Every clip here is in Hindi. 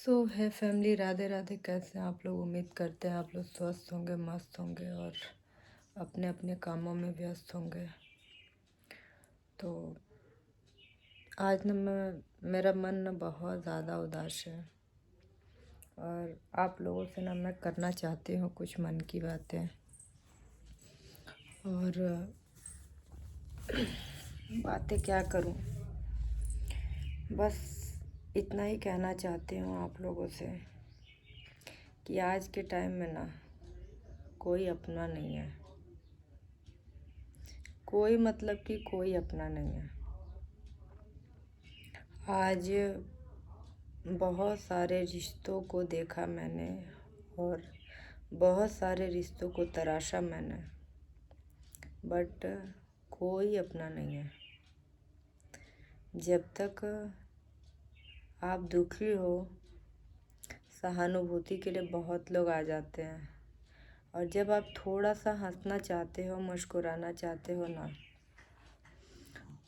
सो है फैमिली, राधे राधे। कैसे हैं आप लोग? उम्मीद करते हैं आप लोग स्वस्थ होंगे, मस्त होंगे और अपने अपने कामों में व्यस्त होंगे। तो आज मेरा मन ना बहुत ज़्यादा उदास है और आप लोगों से ना मैं करना चाहती हूँ कुछ मन की बातें। और बातें क्या करूँ, बस इतना ही कहना चाहती हूँ आप लोगों से कि आज के टाइम में ना कोई अपना नहीं है। कोई मतलब कि कोई अपना नहीं है। आज बहुत सारे रिश्तों को देखा मैंने और बहुत सारे रिश्तों को तराशा मैंने, बट कोई अपना नहीं है। जब तक आप दुखी हो, सहानुभूति के लिए बहुत लोग आ जाते हैं, और जब आप थोड़ा सा हंसना चाहते हो, मुस्कुराना चाहते हो ना,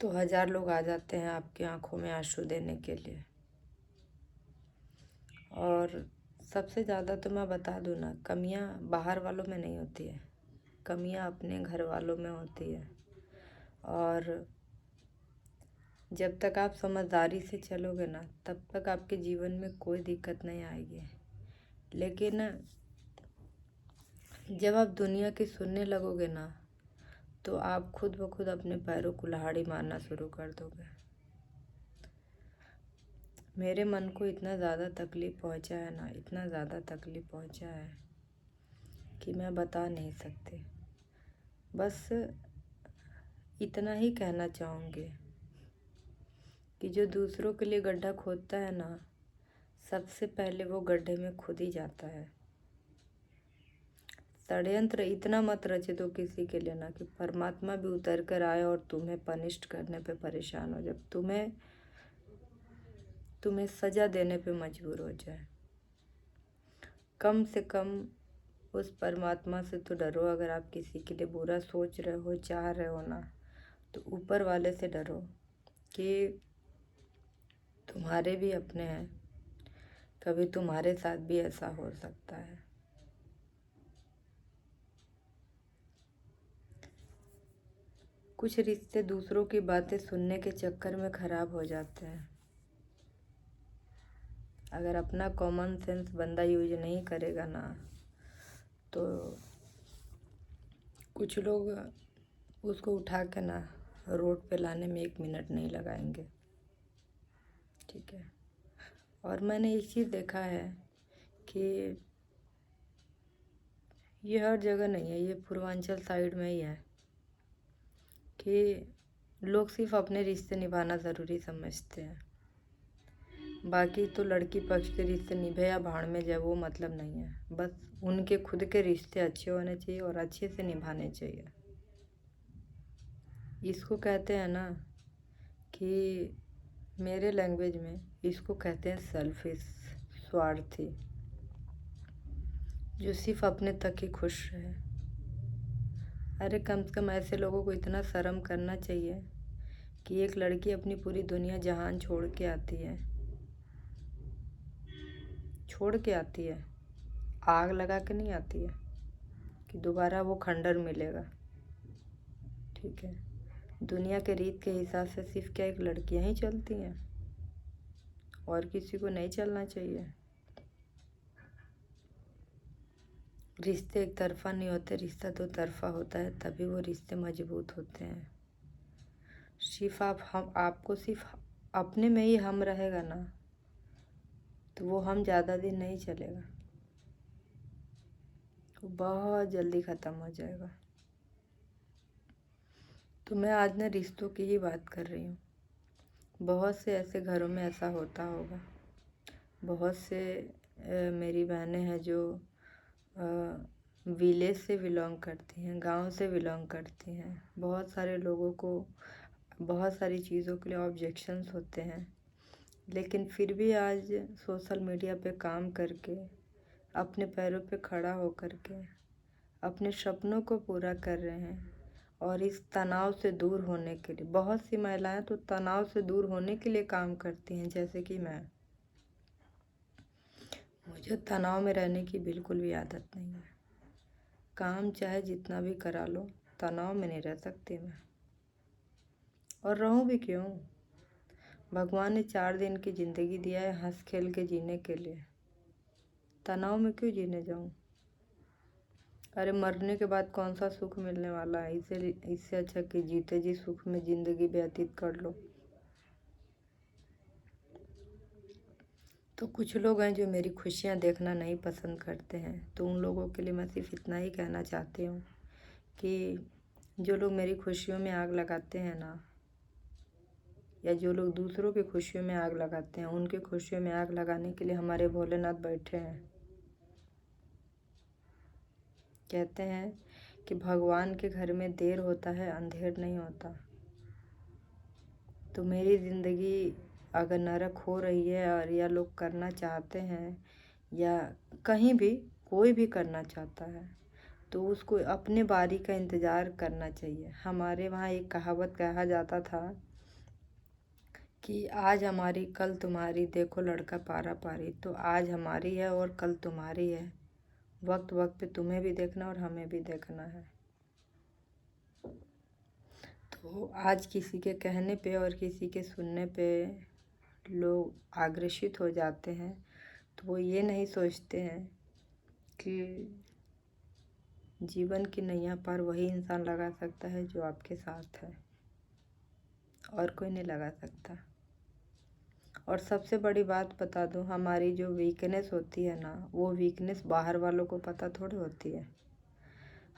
तो 1000 लोग आ जाते हैं आपकी आंखों में आंसू देने के लिए। और सबसे ज़्यादा तो मैं बता दूँ ना, कमियां बाहर वालों में नहीं होती है, कमियां अपने घर वालों में होती है। और जब तक आप समझदारी से चलोगे ना, तब तक आपके जीवन में कोई दिक्कत नहीं आएगी। लेकिन जब आप दुनिया की सुनने लगोगे ना, तो आप खुद ब खुद अपने पैरों को कुल्हाड़ी मारना शुरू कर दोगे। मेरे मन को इतना ज़्यादा तकलीफ़ पहुंचा है ना, इतना ज़्यादा तकलीफ़ पहुंचा है कि मैं बता नहीं सकती। बस इतना ही कहना चाहूँगी कि जो दूसरों के लिए गड्ढा खोदता है ना, सबसे पहले वो गड्ढे में खुद ही जाता है। षड्यंत्र इतना मत रचे दो किसी के लिए ना कि परमात्मा भी उतर कर आए और तुम्हें पनिष्ट करने पे परेशान हो, जब तुम्हें सजा देने पे मजबूर हो जाए। कम से कम उस परमात्मा से तो डरो। अगर आप किसी के लिए बुरा सोच रहे हो, चाह रहे हो ना, तो ऊपर वाले से डरो कि तुम्हारे भी अपने हैं, कभी तुम्हारे साथ भी ऐसा हो सकता है। कुछ रिश्ते दूसरों की बातें सुनने के चक्कर में खराब हो जाते हैं। अगर अपना कॉमन सेंस बंदा यूज नहीं करेगा ना, तो कुछ लोग उसको उठा के ना रोड पे लाने में 1 मिनट नहीं लगाएंगे। ठीक है। और मैंने एक चीज़ देखा है कि ये हर जगह नहीं है, ये पूर्वांचल साइड में ही है कि लोग सिर्फ अपने रिश्ते निभाना ज़रूरी समझते हैं। बाकी तो लड़की पक्ष के रिश्ते निभे या भाड़ में जाए, वो मतलब नहीं है। बस उनके खुद के रिश्ते अच्छे होने चाहिए और अच्छे से निभाने चाहिए। इसको कहते हैं ना कि मेरे लैंग्वेज में इसको कहते हैं सेल्फिश, स्वार्थी, जो सिर्फ अपने तक ही खुश रहे। अरे कम से कम ऐसे लोगों को इतना शर्म करना चाहिए कि एक लड़की अपनी पूरी दुनिया जहान छोड़ के आती है, आग लगा के नहीं आती है कि दोबारा वो खंडर मिलेगा। ठीक है। दुनिया के रीत के हिसाब से सिर्फ क्या एक लड़कियां ही चलती हैं, और किसी को नहीं चलना चाहिए। रिश्ते एक तरफा नहीं होते, रिश्ता 2 तरफा होता है, तभी वो रिश्ते मजबूत होते हैं। सिर्फ आपको सिर्फ अपने में ही हम रहेगा ना, तो वो हम ज़्यादा दिन नहीं चलेगा, वो बहुत जल्दी ख़त्म हो जाएगा। तो मैं आज ना रिश्तों की ही बात कर रही हूँ। बहुत से ऐसे घरों में ऐसा होता होगा। बहुत से मेरी बहनें हैं जो विलेज से बिलोंग करती हैं, गांव से बिलोंग करती हैं। बहुत सारे लोगों को बहुत सारी चीज़ों के लिए ऑब्जेक्शंस होते हैं, लेकिन फिर भी आज सोशल मीडिया पे काम करके, अपने पैरों पे खड़ा होकर के अपने सपनों को पूरा कर रहे हैं। और इस तनाव से दूर होने के लिए, बहुत सी महिलाएं तो तनाव से दूर होने के लिए काम करती हैं, जैसे कि मैं। मुझे तनाव में रहने की बिल्कुल भी आदत नहीं है। काम चाहे जितना भी करा लो, तनाव में नहीं रह सकती मैं। और रहूं भी क्यों? भगवान ने 4 दिन की ज़िंदगी दिया है हंस खेल के जीने के लिए। तनाव में क्यों जीने जाऊं? अरे मरने के बाद कौन सा सुख मिलने वाला है? इससे अच्छा कि जीते जी सुख में ज़िंदगी व्यतीत कर लो। तो कुछ लोग हैं जो मेरी खुशियाँ देखना नहीं पसंद करते हैं, तो उन लोगों के लिए मैं सिर्फ इतना ही कहना चाहती हूँ कि जो लोग मेरी खुशियों में आग लगाते हैं ना, या जो लोग दूसरों की खुशियों में आग लगाते हैं, उनकी खुशियों में आग लगाने के लिए हमारे भोलेनाथ बैठे हैं। कहते हैं कि भगवान के घर में देर होता है, अंधेर नहीं होता। तो मेरी ज़िंदगी अगर नरक हो रही है और या लोग करना चाहते हैं, या कहीं भी कोई भी करना चाहता है, तो उसको अपने बारी का इंतज़ार करना चाहिए। हमारे वहाँ एक कहावत कहा जाता था कि आज हमारी कल तुम्हारी, देखो लड़का पारा पारी। तो आज हमारी है और कल तुम्हारी है। वक्त वक्त पे तुम्हें भी देखना और हमें भी देखना है। तो आज किसी के कहने पे और किसी के सुनने पे लोग आग्रसित हो जाते हैं, तो वो ये नहीं सोचते हैं कि जीवन की नैया पार वही इंसान लगा सकता है जो आपके साथ है, और कोई नहीं लगा सकता। और सबसे बड़ी बात बता दूं, हमारी जो वीकनेस होती है ना, वो वीकनेस बाहर वालों को पता थोड़ी होती है।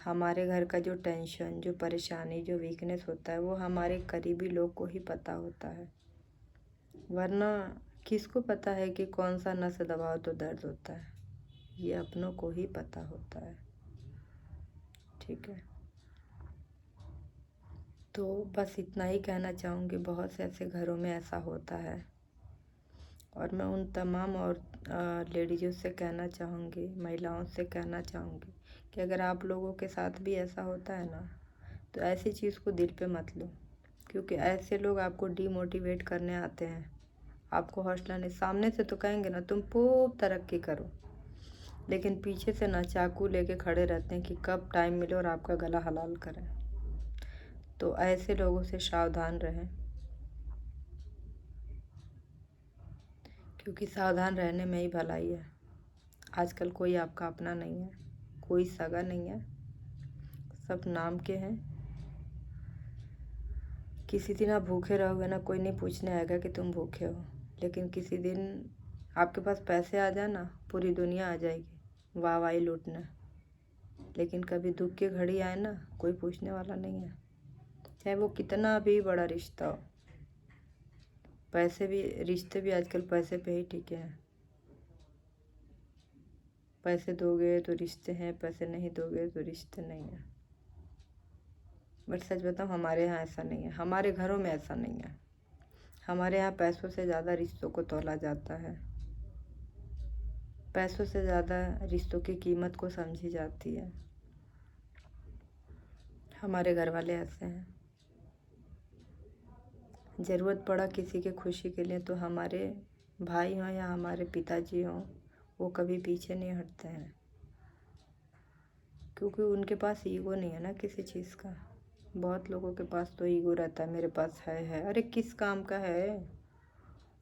हमारे घर का जो टेंशन, जो परेशानी, जो वीकनेस होता है, वो हमारे करीबी लोग को ही पता होता है। वरना किसको पता है कि कौन सा नस दबाओ तो दर्द होता है? ये अपनों को ही पता होता है। ठीक है, तो बस इतना ही कहना चाहूँगी। बहुत से ऐसे घरों में ऐसा होता है, और मैं उन तमाम और लेडीज़ों से कहना चाहूँगी, महिलाओं से कहना चाहूँगी कि अगर आप लोगों के साथ भी ऐसा होता है ना, तो ऐसी चीज़ को दिल पे मत लो, क्योंकि ऐसे लोग आपको डीमोटिवेट करने आते हैं, आपको हौसला नहीं। सामने से तो कहेंगे ना तुम खूब तरक्की करो, लेकिन पीछे से ना चाकू लेके खड़े रहते हैं कि कब टाइम मिले और आपका गला हलाल करें। तो ऐसे लोगों से सावधान रहें, क्योंकि सावधान रहने में ही भलाई है। आजकल कोई आपका अपना नहीं है, कोई सगा नहीं है, सब नाम के हैं। किसी दिन आप भूखे रहोगे ना, कोई नहीं पूछने आएगा कि तुम भूखे हो, लेकिन किसी दिन आपके पास पैसे आ जाए ना, पूरी दुनिया आ जाएगी वाहवाही लूटने। लेकिन कभी दुख की घड़ी आए ना, कोई पूछने वाला नहीं है, चाहे वो कितना भी बड़ा रिश्ता हो। रिश्ते भी आजकल पैसे पे ही टिके हैं। पैसे दोगे तो रिश्ते हैं, पैसे नहीं दोगे तो रिश्ते नहीं है। बट सच बताऊँ, हमारे यहाँ ऐसा नहीं है, हमारे घरों में ऐसा नहीं है। हमारे यहाँ पैसों से ज़्यादा रिश्तों को तौला जाता है, पैसों से ज़्यादा रिश्तों की कीमत को समझी जाती है। हमारे घर वाले ऐसे हैं। ज़रूरत पड़ा किसी के खुशी के लिए, तो हमारे भाई हों या हमारे पिताजी हों, वो कभी पीछे नहीं हटते हैं, क्योंकि उनके पास ईगो नहीं है ना किसी चीज़ का। बहुत लोगों के पास तो ईगो रहता है, मेरे पास है। अरे किस काम का है?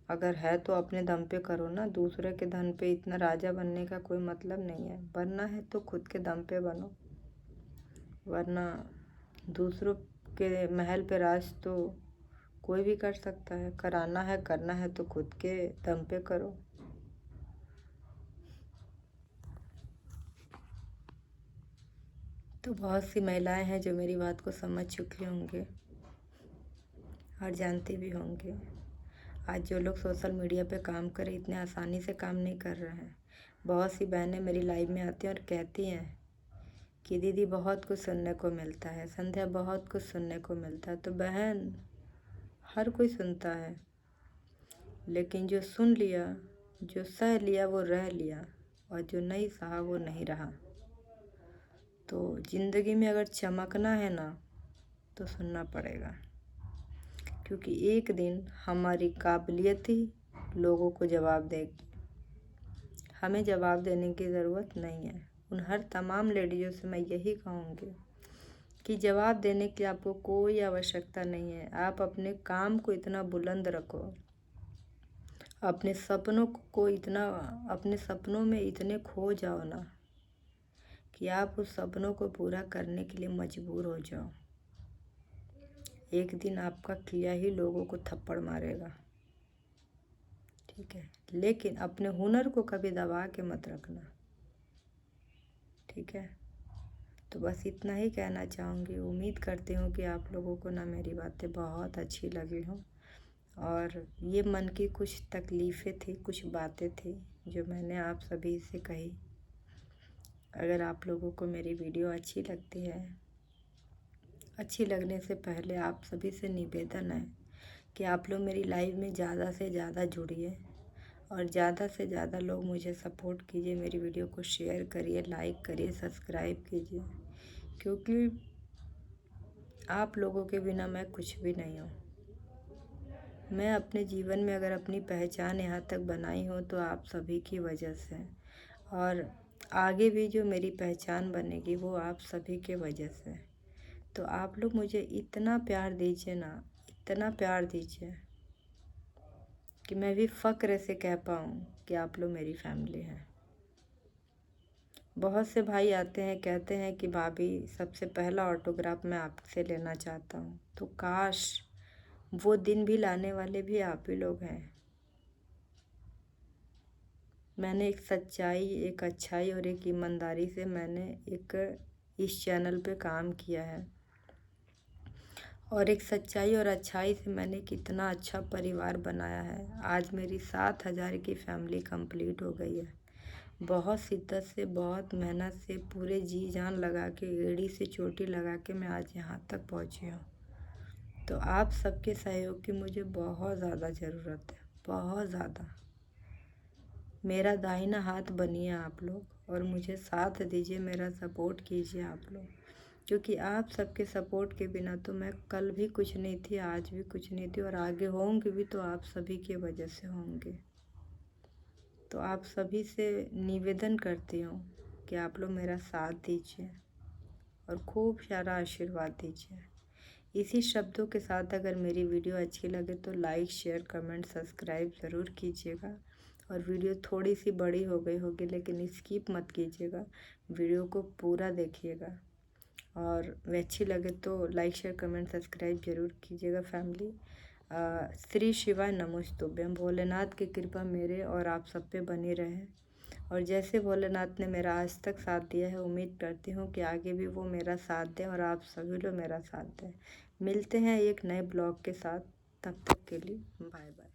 अगर है तो अपने दम पे करो ना, दूसरे के धन पे इतना राजा बनने का कोई मतलब नहीं है। बनना है तो खुद के दम पे बनो, वरना दूसरों के महल पे राज तो कोई भी कर सकता है। कराना है, करना है तो खुद के दम पे करो। तो बहुत सी महिलाएं हैं जो मेरी बात को समझ चुकी होंगे और जानती भी होंगे। आज जो लोग सोशल मीडिया पे काम करें, इतने आसानी से काम नहीं कर रहे हैं। बहुत सी बहनें मेरी लाइव में आती हैं और कहती हैं कि दीदी बहुत कुछ सुनने को मिलता है, संध्या बहुत कुछ सुनने को मिलता है। तो बहन, हर कोई सुनता है, लेकिन जो सुन लिया, जो सह लिया, वो रह लिया, और जो नहीं सहा वो नहीं रहा। तो ज़िंदगी में अगर चमकना है ना, तो सुनना पड़ेगा, क्योंकि एक दिन हमारी काबिलियत ही लोगों को जवाब देगी। हमें जवाब देने की ज़रूरत नहीं है। उन हर तमाम लेडीज़ों से मैं यही कहूँगी कि जवाब देने की आपको कोई आवश्यकता नहीं है। आप अपने काम को इतना बुलंद रखो, अपने सपनों को इतना, अपने सपनों में इतने खो जाओ ना कि आप उस सपनों को पूरा करने के लिए मजबूर हो जाओ। एक दिन आपका किया ही लोगों को थप्पड़ मारेगा, ठीक है। लेकिन अपने हुनर को कभी दबा के मत रखना, ठीक है। तो बस इतना ही कहना चाहूँगी। उम्मीद करती हूँ कि आप लोगों को ना मेरी बातें बहुत अच्छी लगी हों, और ये मन की कुछ तकलीफ़ें थी, कुछ बातें थी जो मैंने आप सभी से कही। अगर आप लोगों को मेरी वीडियो अच्छी लगती है, अच्छी लगने से पहले आप सभी से निवेदन है कि आप लोग मेरी लाइव में ज़्यादा से ज़्यादा जुड़िए और ज़्यादा से ज़्यादा लोग मुझे सपोर्ट कीजिए। मेरी वीडियो को शेयर करिए, लाइक करिए, सब्सक्राइब कीजिए, क्योंकि आप लोगों के बिना मैं कुछ भी नहीं हूँ। मैं अपने जीवन में अगर अपनी पहचान यहाँ तक बनाई हूँ तो आप सभी की वजह से, और आगे भी जो मेरी पहचान बनेगी वो आप सभी के वजह से। तो आप लोग मुझे इतना प्यार दीजिए ना, इतना प्यार दीजिए कि मैं भी फ़क्र से कह पाऊँ कि आप लोग मेरी फैमिली हैं। बहुत से भाई आते हैं, कहते हैं कि भाभी सबसे पहला ऑटोग्राफ मैं आपसे लेना चाहता हूँ। तो काश वो दिन भी लाने वाले भी आप ही लोग हैं। मैंने एक सच्चाई, एक अच्छाई और एक ईमानदारी से मैंने एक इस चैनल पे काम किया है, और एक सच्चाई और अच्छाई से मैंने कितना अच्छा परिवार बनाया है। आज मेरी 7,000 की फैमिली कंप्लीट हो गई है। बहुत शिद्दत से, बहुत मेहनत से, पूरे जी जान लगा के, एड़ी से चोटी लगा के मैं आज यहाँ तक पहुँची हूँ। तो आप सबके सहयोग की मुझे बहुत ज़्यादा ज़रूरत है, बहुत ज़्यादा। मेरा दाहिना हाथ बनिए आप लोग, और मुझे साथ दीजिए, मेरा सपोर्ट कीजिए आप लोग, क्योंकि आप सबके सपोर्ट के बिना तो मैं कल भी कुछ नहीं थी, आज भी कुछ नहीं थी, और आगे होंगे भी तो आप सभी की वजह से होंगे। तो आप सभी से निवेदन करती हूँ कि आप लोग मेरा साथ दीजिए और खूब सारा आशीर्वाद दीजिए। इसी शब्दों के साथ अगर मेरी वीडियो अच्छी लगे तो लाइक, शेयर, कमेंट, सब्सक्राइब ज़रूर कीजिएगा। और वीडियो थोड़ी सी बड़ी हो गई होगी लेकिन स्किप मत कीजिएगा, वीडियो को पूरा देखिएगा। और वे अच्छी लगे तो लाइक, शेयर, कमेंट, सब्सक्राइब जरूर कीजिएगा फैमिली। श्री शिवाय नमोस्तुभ्यम। भोलेनाथ की कृपा मेरे और आप सब पे बनी रहे, और जैसे भोलेनाथ ने मेरा आज तक साथ दिया है, उम्मीद करती हूँ कि आगे भी वो मेरा साथ दें और आप सभी लोग मेरा साथ दें। मिलते हैं एक नए ब्लॉग के साथ, तब तक के लिए बाय बाय।